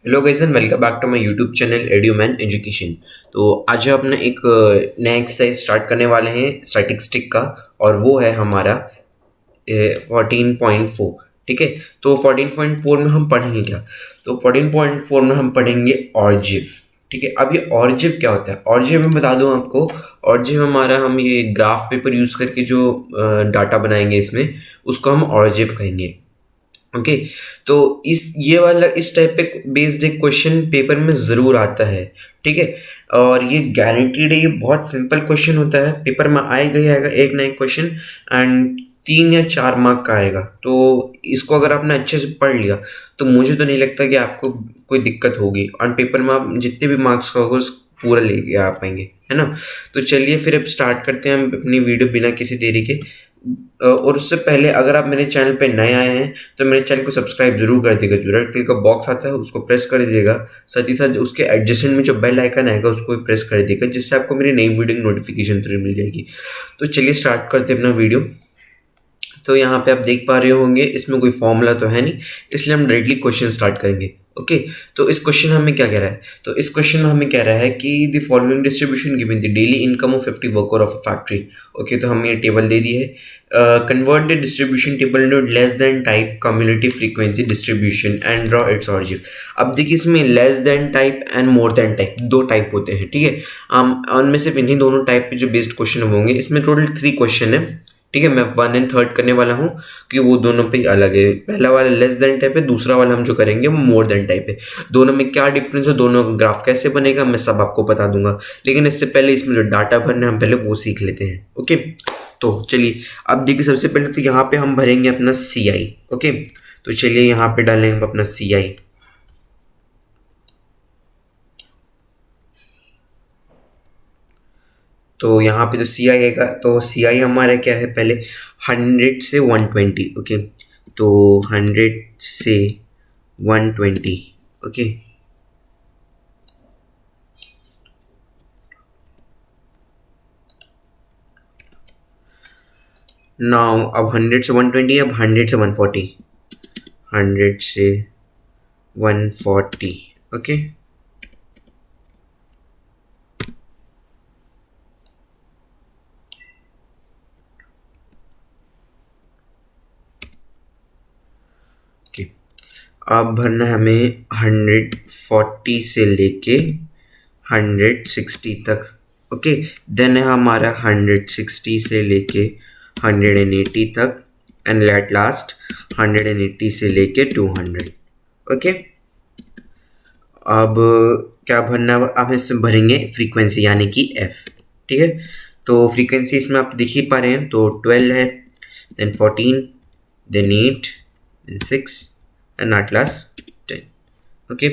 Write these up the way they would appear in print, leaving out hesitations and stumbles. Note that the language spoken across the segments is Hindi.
Hello guys and welcome back to my YouTube channel Eduman education. तो आज हम अपना एक नया एक्सरसाइज स्टार्ट करने वाले हैं स्टैटिस्टिक का, और वो है हमारा 14.4। ठीक है, तो 14.4 में हम पढ़ेंगे क्या? तो 14.4 में हम पढ़ेंगे ऑर्जिव। ठीक है, अब ये ऑर्जिव क्या होता है? ऑर्जिव मैं बता दूं आपको। ऑर्जिव हमारा, हम ये ग्राफ पेपर यूज़ करके जो डाटा बनाएंगे इसमें, उसको हम ऑर्जिव कहेंगे। ओके, तो ये वाला इस टाइप पे बेस्ड एक क्वेश्चन पेपर में ज़रूर आता है। ठीक है, और ये गारंटीड है, ये बहुत सिंपल क्वेश्चन होता है, पेपर में आएगा ही आएगा एक ना एक क्वेश्चन। एंड 3 या 4 मार्क का आएगा। तो इसको अगर आपने अच्छे से पढ़ लिया तो मुझे तो नहीं लगता कि आपको कोई दिक्कत होगी, और पेपर में आप जितने भी मार्क्स का होगा उस पूरा लेके आ पाएंगे, है ना। तो चलिए फिर अब स्टार्ट करते हैं हम अपनी वीडियो बिना किसी देरी के। और उससे पहले अगर आप मेरे चैनल पे नए आए हैं तो मेरे चैनल को सब्सक्राइब जरूर कर दीजिएगा। जो रेड कलर का बॉक्स आता है उसको प्रेस कर दीजिएगा, साथ ही साथ उसके एडजेसेंट में जो बेल आइकन आएगा उसको भी प्रेस कर दीजिएगा, जिससे आपको मेरी नई वीडियो की नोटिफिकेशन तुरंत मिल जाएगी। तो चलिए स्टार्ट करते हैं अपना वीडियो। तो यहाँ पे आप देख पा रहे होंगे इसमें कोई फॉर्मूला तो है नहीं, इसलिए हम डायरेक्टली क्वेश्चन स्टार्ट करेंगे। ओके, तो इस क्वेश्चन हमें क्या कह रहा है? तो इस क्वेश्चन में हमें कह रहा है कि the following distribution given the daily income of 50 worker of a factory. Okay, तो हमें ये टेबल दे दी है। Convert the distribution table into less than type cumulative frequency distribution and draw its ऑर्जिव। अब देखिए, इसमें less than type and more than type दो टाइप होते हैं। ठीक है, उनमें सिर्फ इन्हीं दोनों टाइप पे जो बेस्ड क्वेश्चन होंगे। इसमें टोटल 3 क्वेश्चन है। ठीक है, मैं 1 एंड 3 करने वाला हूँ कि वो दोनों पे अलग है। पहला वाला लेस देन टाइप है, दूसरा वाला हम जो करेंगे वो मोर देन टाइप है। दोनों में क्या डिफरेंस है, दोनों ग्राफ कैसे बनेगा, मैं सब आपको बता दूंगा। लेकिन इससे पहले इसमें जो डाटा भरना है हम पहले वो सीख लेते हैं। ओके, तो चलिए अब देखिए, सबसे पहले तो यहाँ पे हम भरेंगे अपना सी आई। ओके, तो चलिए यहाँ पे डालेंगे हम अपना सी आई। तो यहाँ पे तो सी आई आएगा, तो सी आई हमारा क्या है, पहले 100 से 120। ओके, तो 100 से 120। ओके, नाउ अब 100 से 120, अब 100 से 140, 100 से 140। ओके, ओके, अब भरना है हमें 140 से लेके 160 तक। ओके, देन है हमारा 160 से लेके 180 तक, एंड एट लास्ट 180 से लेके 200। ओके, अब क्या भरना है? अब इसमें भरेंगे फ्रीक्वेंसी यानी कि एफ। ठीक है, तो फ्रीक्वेंसी इसमें आप देख ही पा रहे हैं, तो 12 है, then 14, then 8, then 6 and at last 10। Okay,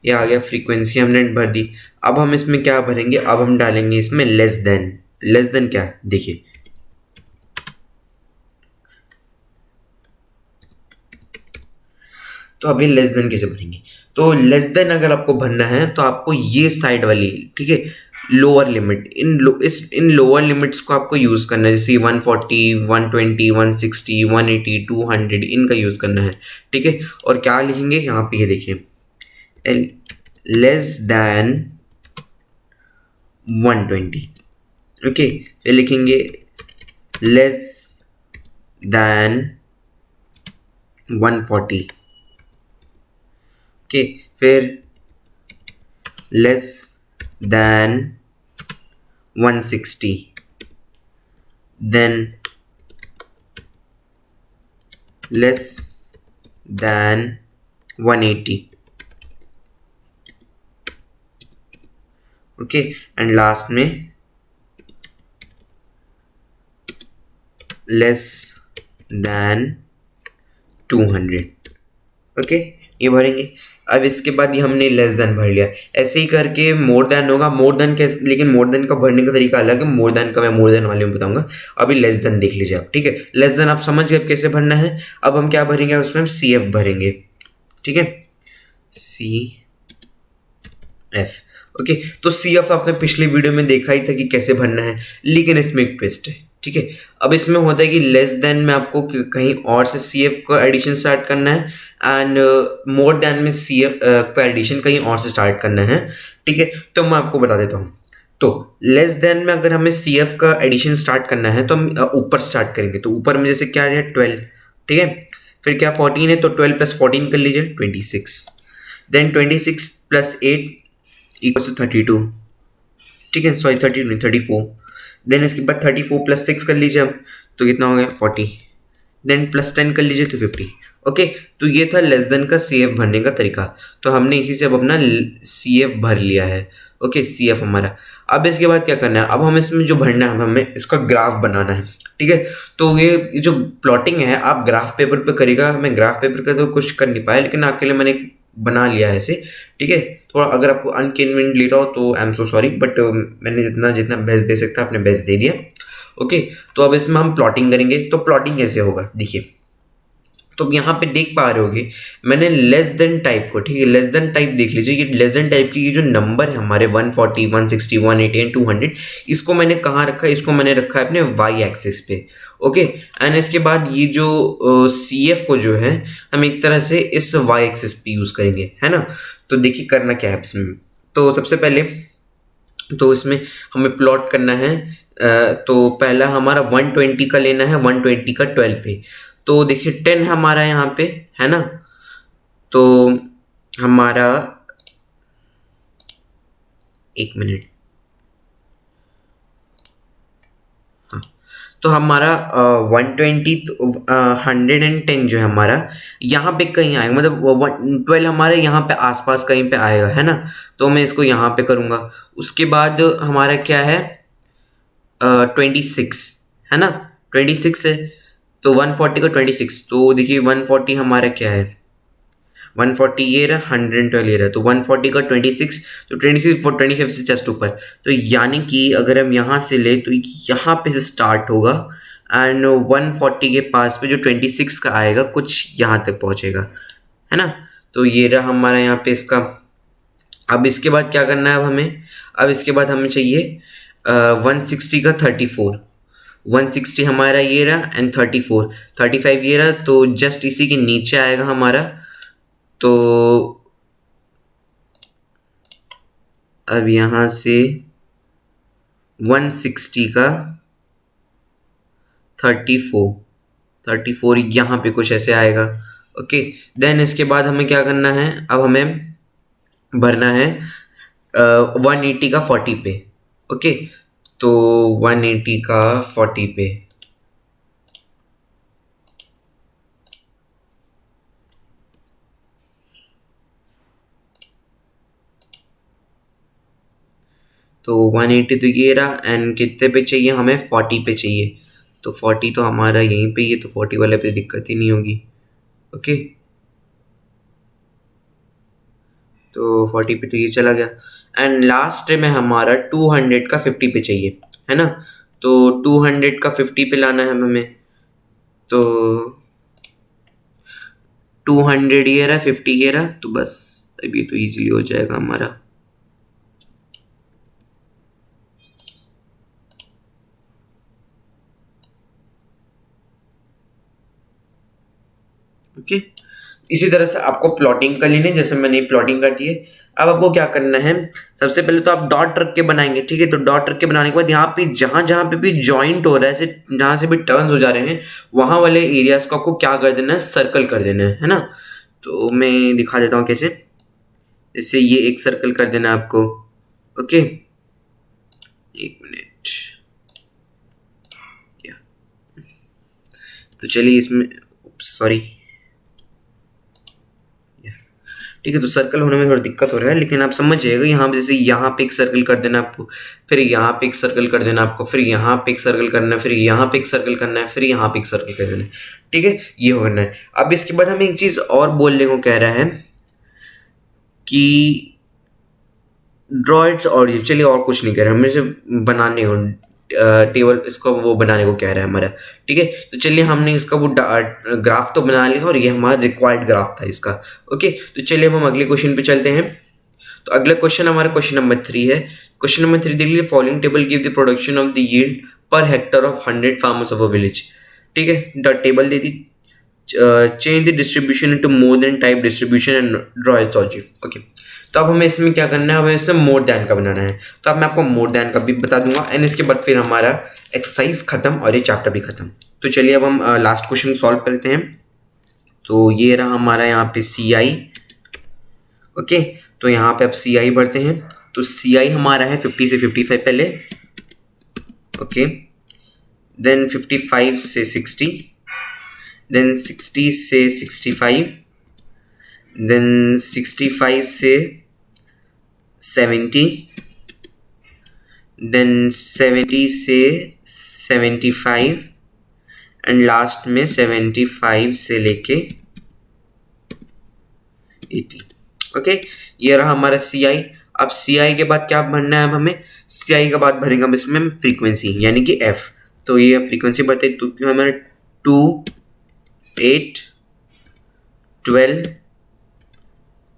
ये आ गया, फ्रीक्वेंसी हमने भर दी। अब हम इसमें क्या भरेंगे? अब हम डालेंगे इसमें लेस देन। लेस देन क्या है देखिए, तो अभी लेस देन कैसे भरेंगे? तो लेस देन अगर आपको भरना है तो आपको ये साइड वाली, ठीक है, लोअर लिमिट, इन लोअर लिमिट्स को आपको यूज़ करना है, जैसे 140, 120, 160, 180, 200, इनका यूज़ करना है। ठीक है, और क्या लिखेंगे यहाँ पे, ये देखिए, लेस दैन 120। ओके, फिर लिखेंगे लेस दैन 140। ओके, फिर less than 160, than less than 180। Okay, and last में लेस दैन 200। ओके, ये भरेंगे। अब इसके बाद ये हमने लेस देन भर लिया। ऐसे ही करके मोर देन होगा। मोर देन कैसे, लेकिन मोर देन का भरने का तरीका अलग है। मोर देन का मैं मोर देन वाले में बताऊंगा, अभी लेस देन देख लीजिए आप। ठीक है, लेस देन आप समझ गए कैसे भरना है। अब हम क्या भरेंगे, उसमें हम सी एफ भरेंगे। ठीक है, सी एफ। ओके, तो सी एफ आपने पिछले वीडियो में देखा ही था कि कैसे भरना है, लेकिन इसमें एक ट्विस्ट है। ठीक है, अब इसमें होता है कि लेस देन में आपको कहीं और से सी एफ का एडिशन स्टार्ट करना है, एंड मोर देन में सी एफ का एडिशन कहीं और से स्टार्ट करना है, ठीक है। तो मैं आपको बता देता हूँ। तो लेस देन में अगर हमें सी एफ का एडिशन स्टार्ट करना है तो हम ऊपर स्टार्ट करेंगे। तो ऊपर में जैसे क्या है 12, ठीक है। फिर क्या 14 है तो 12 प्लस 14 कर लीजिए 26। देन 26 प्लस 8 इक्वल टू 32, ठीक है। सॉरी 32 नहीं 34। देन इसके बाद 34 प्लस 6 कर लीजिए हम, तो कितना हो गया 40। देन प्लस 10 कर लीजिए तो 50। ओके, तो ये था लेस देन का सी एफ भरने का तरीका। तो हमने इसी से अब अपना सी एफ भर लिया है। ओके, सी एफ हमारा। अब इसके बाद क्या करना है, अब हमें इसमें जो भरना है हमें इसका ग्राफ बनाना है, ठीक है। तो ये जो प्लॉटिंग है आप ग्राफ पेपर पे करिएगा। मैं ग्राफ पेपर का तो कुछ कर नहीं पाया, लेकिन आपके लिए मैंने एक बना लिया है ऐसे, ठीक है। थोड़ा अगर आपको अनकन्वीनियंट ले रहा हो तो I am so sorry, but मैंने जितना जितना बेस्ट दे सकता अपने बेस्ट दे दिया। ओके, तो अब इसमें हम प्लॉटिंग करेंगे। तो प्लॉटिंग कैसे होगा देखिए, तो यहाँ पे देख पा रहे होगे मैंने लेस देन टाइप को, ठीक है, लेस देन टाइप देख लीजिए। ये लेस देन टाइप की ये जो नंबर है हमारे 140, 160, 180 एंड 200, इसको मैंने कहाँ रखा है, इसको मैंने रखा है अपने वाई एक्सिस पे। ओके, एंड इसके बाद ये जो सी एफ को जो है हम एक तरह से इस वाई एक्सिस पे यूज़ करेंगे, है ना। तो देखिए करना क्या है इसमें। तो सबसे पहले तो इसमें हमें प्लॉट करना है। तो पहला हमारा 120 का लेना है, 120 का 12 पे। तो देखिए 10 हमारा यहाँ पे है ना, तो हमारा एक मिनट, हाँ, तो हमारा 120 110 जो है हमारा यहाँ पे कहीं आएगा, मतलब 12 हमारे यहाँ पे आसपास कहीं पे आएगा, है ना। तो मैं इसको यहाँ पे करूँगा। उसके बाद हमारा क्या है 26, है ना, 26 है। तो 140 का 26, तो देखिए 140 हमारा क्या है 140 ये रहा, 112 ये रहा। तो 140 का 26, तो 26 for 25 से जस्ट ऊपर। तो यानी कि अगर हम यहाँ से ले तो यहाँ पे से स्टार्ट होगा एंड 140 के पास पे जो 26 का आएगा कुछ यहाँ तक पहुँचेगा, है ना। तो ये रहा हमारा यहाँ पे इसका। अब इसके बाद क्या करना है अब हमें, अब इसके बाद हमें चाहिए 160 का 34। 160 हमारा ये रहा एंड 34, 35 ये रहा। तो जस्ट इसी के नीचे आएगा हमारा। तो अब यहाँ से 160 का 34 यहाँ पे कुछ ऐसे आएगा। ओके, देन इसके बाद हमें क्या करना है, अब हमें भरना है 180 का 40 पे। ओके, तो 180 का 40 पे, तो 180 तो ये रहा एंड कितने पे चाहिए हमें 40 पे चाहिए। तो 40 तो हमारा यहीं पे ही है, तो 40 वाले पे दिक्कत ही नहीं होगी। ओके, तो 40 पे तो ये चला गया एंड लास्ट में हमारा 200 का 50 पे चाहिए, है ना। तो 200 का 50 पे लाना है हमें। तो 200 ये रहा 50 ये रहा, तो बस अभी तो इजीली हो जाएगा हमारा। ओके, इसी तरह से आपको प्लॉटिंग कर लेनी है, जैसे मैंने प्लॉटिंग कर दी है। अब आपको क्या करना है, सबसे पहले तो आप डॉट रख के बनाएंगे, ठीक है। तो डॉट रख के बनाने के बाद यहाँ पे जहाँ जहाँ पे भी जॉइंट हो रहा है, ऐसे जहाँ से भी टर्न्स हो जा रहे हैं वहाँ वाले एरियाज को आपको क्या कर देना है, सर्कल कर देना है ना। तो मैं दिखा देता हूँ कैसे। जैसे ये एक सर्कल कर देना है आपको। ओके, एक मिनट, तो चलिए इसमें सॉरी, ठीक है। तो सर्कल होने में थोड़ा दिक्कत हो रहा है, लेकिन आप समझ जाइएगा। यहाँ पे जैसे यहाँ पे एक सर्कल कर देना आपको, फिर यहाँ पे एक सर्कल कर देना आपको, फिर यहाँ पे एक सर्कल करना है, फिर यहाँ पे एक सर्कल करना है, फिर यहाँ पे एक सर्कल कर देना है, ठीक है। ये होना है। अब इसके बाद हमें एक चीज़ और बोलने को कह रहा है कि ड्रॉइड्स और चलिए और कुछ नहीं कह रहा है, हमें सिर्फ बनाने हो टेबल, इसको वो बनाने को कह रहा है हमारा, ठीक है। तो चलिए हमने इसका वो ग्राफ तो बना लिया और ये हमारा रिक्वायर्ड ग्राफ था इसका। ओके, तो चलिए हम अगले क्वेश्चन पे चलते हैं। तो अगला क्वेश्चन हमारा क्वेश्चन नंबर 3 है। क्वेश्चन नंबर 3 देख लीजिए, following table give the production of the yield per hectare of 100 farmers of a village, ठीक है। द टेबल दे दी। Change the distribution into more than type distribution and draw its object. Okay, तो अब हमें इसमें क्या करना है, हमें इसमें मोर देन का बनाना है। तो अब मैं आपको मोर देन का भी बता दूंगा एंड इसके बाद फिर हमारा एक्सरसाइज खत्म और ये चैप्टर भी खत्म। तो चलिए अब हम लास्ट क्वेश्चन सॉल्व करते हैं। तो ये रहा हमारा यहाँ पे सी आई। ओके, तो यहाँ पे अब सी आई बढ़ते हैं। तो सी आई हमारा है 50 से 55 पहले। ओके, देन 55 से 60, देन 60 से 65, देन 65 से 70, देन 70 से 75 एंड लास्ट में 75 से लेके 80। ओके, ये रहा हमारा सी आई। अब सी आई के बाद क्या भरना है, अब हमें सी आई के बाद भरेंगे हम इसमें फ्रीक्वेंसी यानी कि एफ। तो ये फ्रीक्वेंसी बढ़ते तो क्यों हमारे 2, 8, 12,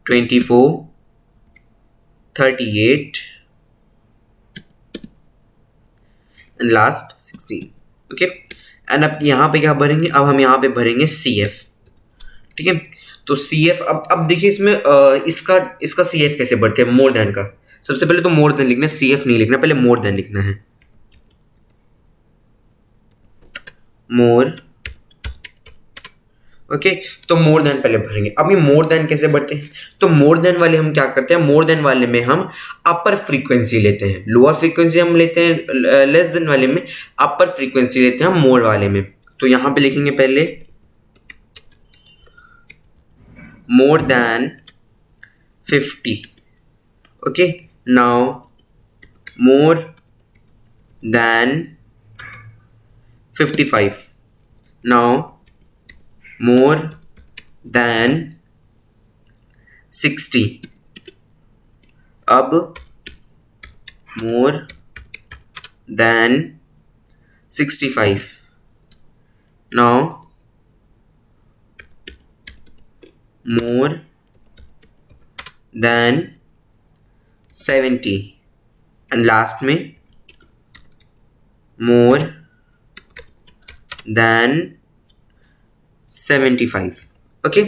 24, 38 एंड लास्ट 16। ओके, एंड अब यहाँ पे क्या भरेंगे, अब हम यहाँ पे भरेंगे सी एफ। ठीक है, तो सी एफ अब देखिए इसमें इसका सी एफ कैसे बढ़ते हैं मोर देन का। सबसे पहले तो मोर देन लिखना है, सी एफ नहीं लिखना, पहले मोर देन लिखना है। मोर, ओके, तो मोर देन पहले भरेंगे। अब ये मोर देन कैसे बढ़ते हैं, तो मोर देन वाले हम क्या करते हैं, मोर देन वाले में हम अपर फ्रीक्वेंसी लेते हैं, लोअर फ्रीक्वेंसी हम लेते हैं लेस देन वाले में, अपर फ्रीक्वेंसी लेते हैं हम मोर वाले में। तो यहां पे लिखेंगे पहले more than 50। Okay, now more than 55, now more than 60, अब more than 65, now more than 70 and last में more than 75। ओके,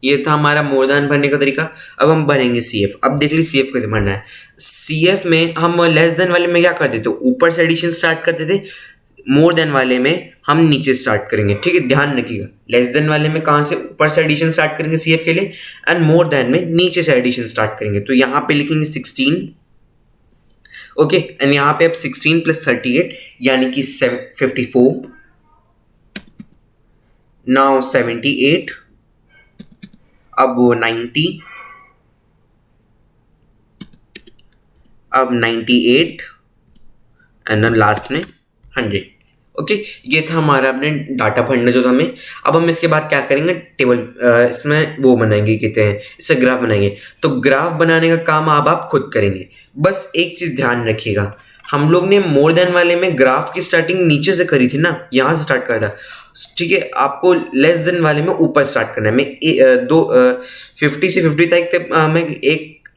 ये था हमारा मोर देन भरने का तरीका। अब हम भरेंगे सी एफ। अब देख लीजिए सी एफ कैसे भरना है। सी एफ में हम लेस देन वाले में क्या करते थे, ऊपर से एडिशन स्टार्ट करते थे, मोर देन वाले में हम नीचे स्टार्ट करेंगे। ठीक है, ध्यान रखिएगा, लेस देन वाले में कहाँ से ऊपर से एडिशन स्टार्ट करेंगे सी एफ के लिए, एंड मोर देन में नीचे से एडिशन स्टार्ट करेंगे। तो यहाँ पे लिखेंगे 16। ओके, एंड यहाँ पे अब 16 + 38 यानी कि 54, नाउ 78, अब 90, अब 98 एंड लास्ट में 100। ओके, ये था हमारा अपने डाटा भरना जो था हमें। अब हम इसके बाद क्या करेंगे, टेबल इसमें वो बनाएंगे, कहते हैं इससे ग्राफ बनाएंगे। तो ग्राफ बनाने का काम अब आप खुद करेंगे। बस एक चीज़ ध्यान रखिएगा, हम लोग ने मोर देन वाले में ग्राफ की स्टार्टिंग नीचे से करी थी ना, यहाँ से स्टार्ट करा था। ठीक है, आपको लेस देन वाले में ऊपर स्टार्ट करना है। मैं 50 से 50 तक मैं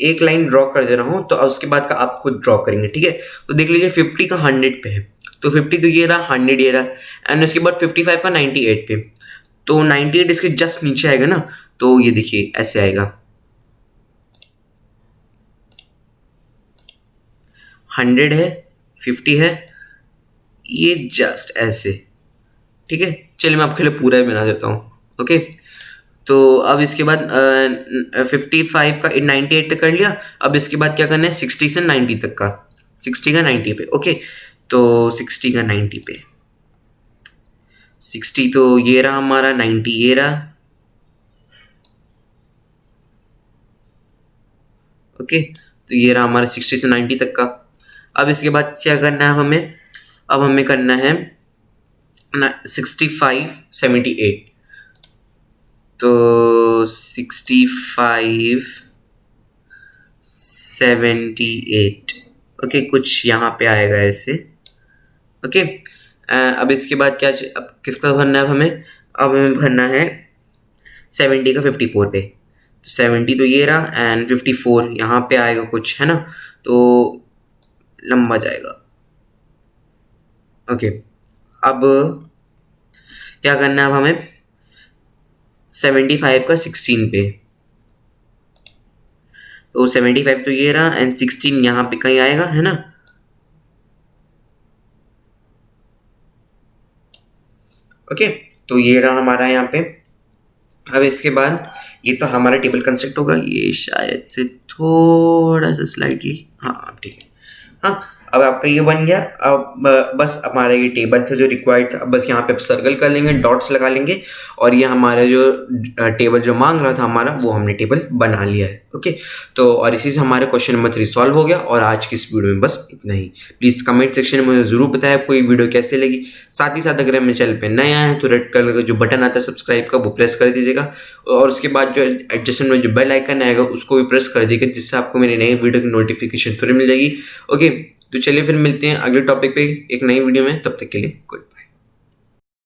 एक लाइन ड्रॉ कर दे रहा हूँ, तो उसके बाद का आप खुद ड्रॉ करेंगे। ठीक है, तो देख लीजिए 50 का 100 पे है, तो 50 तो ये रहा, 100 ये रहा, एंड उसके बाद 55 का 98 पे, तो 98 इसके जस्ट नीचे आएगा ना, तो ये देखिए ऐसे आएगा, 100 है, 50 है, ये जस्ट ऐसे। ठीक है, चलिए मैं आपके लिए पूरा ही बना देता हूँ। ओके, तो अब इसके बाद 55 का 98 तक कर लिया। अब इसके बाद क्या करना है, 60 से 90 तक का, 60 का 90 पे। ओके, तो 60 का 90 पे, 60 तो ये रहा हमारा, 90 ये रहा। ओके, तो ये रहा हमारा 60 से 90 तक का। अब इसके बाद क्या करना है हमें, अब हमें करना है 65, 78, तो 65, 78। ओके, कुछ यहाँ पे आएगा ऐसे। ओके, अब इसके बाद क्या, अब किसका भरना है हमें, अब हमें भरना है 70 का 54 पे। तो 70 तो ये रहा, एंड 54 यहाँ पे आएगा कुछ, है ना, तो लंबा जाएगा। ओके, अब क्या करना है, अब हमें 75 का 16 पे, तो 75 तो ये रहा एंड 16 यहाँ पे कहीं आएगा, है ना। ओके, तो ये रहा हमारा यहाँ पे। अब इसके बाद ये तो हमारा टेबल कंस्ट्रक्ट होगा, ये शायद से थोड़ा सा स्लाइटली, हाँ अब ठीक है। हाँ, अब आपका ये बन गया। अब बस हमारा ये टेबल था जो रिक्वायर्ड था, अब बस यहाँ पे सर्कल कर लेंगे, डॉट्स लगा लेंगे, और ये हमारा जो टेबल जो मांग रहा था हमारा, वो हमने टेबल बना लिया है। ओके, तो और इसी से हमारा क्वेश्चन नंबर 3 सॉल्व हो गया। और आज की इस वीडियो में बस इतना ही। प्लीज़ कमेंट सेक्शन में मुझे ज़रूर बताया आपको ये वीडियो कैसे लगी। साथ ही साथ अगर मेरे चैनल पे नए आए हैं तो रेड कलर का जो बटन आता है सब्सक्राइब का, वो प्रेस कर दीजिएगा, और उसके बाद जो एडजस्टमेंट में जो बेल आइकन आएगा उसको भी प्रेस कर दीजिएगा, जिससे आपको मेरी नई वीडियो की नोटिफिकेशन तुरंत मिल जाएगी। ओके, तो चलिए फिर मिलते हैं अगले टॉपिक पे एक नई वीडियो में, तब तक के लिए गुड।